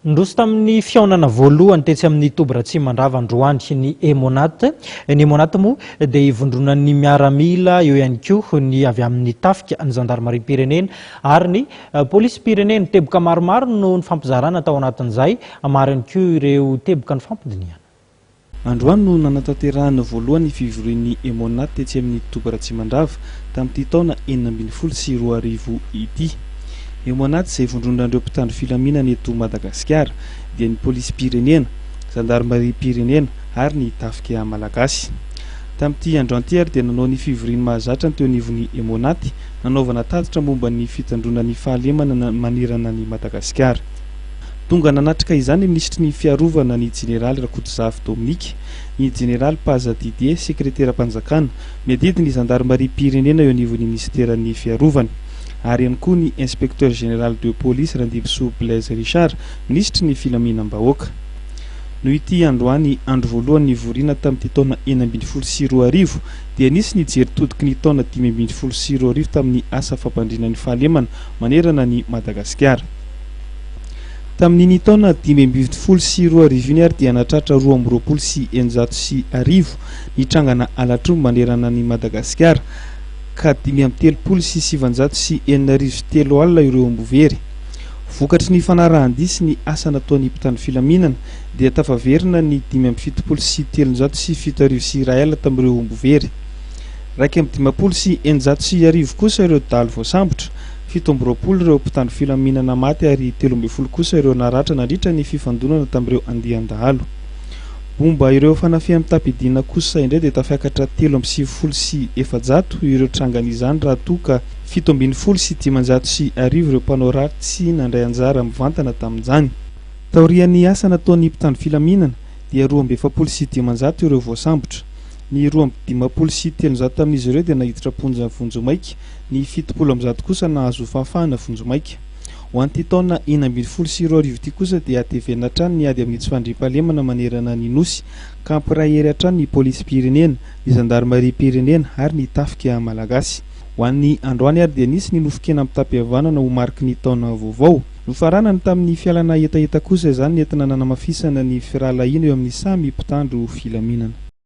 Ndroso tamin'ny fiaonana voalohany tetsy amin'ny Tobratsy mandrava androany ny Emonat. Ny Emonat moa dia ivondronan'ny miaramila eo ihany koa ny avy amin'ny tafika ny gendarmerie pirenena ary ny polisy pirenena. Teboka maromaro no nifampizarana tao anatin'izay, maro ihany koa ireo teboka nifampidiniana. Androany no nanatanterahana voalohany fivorian'ny Emonat tetsy amin'ny Tobratsy mandrava tamin'ity taona 2024 ity. Emonat izay vondronan'ireo mpitandro filaminana eto Madagasikara dia ny polisy pirenena, gendarmerie pirenena ary ny tafika malagasy. Tamin'ity androany ary dia nanao ny fivoriany mahazatra teo anivon'ny Emonat, nanaovana tatitra momba ny fitandronan'ny fahalemana manerana ny Madagasikara. Tonga nanatrika izany minisitry ny fiarovana ny jeneraly Rakotomanga Dominika, ny jeneraly Paza Didier, sekretera-panjakana, miadidi ny gendarmerie pirenena eo anivon'ny ministeran'ny fiarovana. Ary ihany koa ny inspecteur général de police Randiviso Blaise Richard, ministry ny filaminam-bahoaka. Noho ity androany andro voalohany nivoriana tamin'ity taona 2024 dia nisy nijery todiky ny taona 2024 tamin'ny asa fampandrinan'ny fahalemana manerana ny Madagasikara. Tamin'ny taona 2024 iny ary dia natratra 224 ny trangana alatromby manerana ny Madagasikara ka 537 alina ireo ombovery. Vokatry ny fanarahan-disy ny asa nataon'ny mpitandro filaminana dia tafaverina ny 577 alina tamin'ireo ombovery. 127 kosa ireo daly voasambotra, 17 ireo mpitandro filaminana maty ary 13 kosa ireo naratra nandritra ny fifandonana tamin'ireo andian-dahalo. Momba ireo fanafiana tapidina kosa indray dia tafiakatra 374 ireo trangan'izany raha toa ka 719 ireo mpanao ratsy nandray anjara mivantana tamin'izany. Taorian'ny asa nataon'ny mpitandro filaminana dia 270 ireo voasambotra, ny 217 tamin'izy ireo dia nahiditra ponja vonjomaika, ny 70 kosa nahazo fahafahana vonjomaika. Ho an'ity taona 2024 ity kosa dia atevena hatrany ny ady amin'ny tsy fandriam-pahalemana manerana ny nosy ka ampirahery hatrany ny polisy pirenena, ny gendarmerie pirenena ary ny tafika malagasy. Ho an'ny androany ary dia nisy ny nofokena amin'ny tapihavanana ho mariky ny taona vaovao. Nofaranany tamin'ny fialana etaeta kosa izany nentina nanamafisana ny firalahina eo amin'ny samy mpitandro filaminana.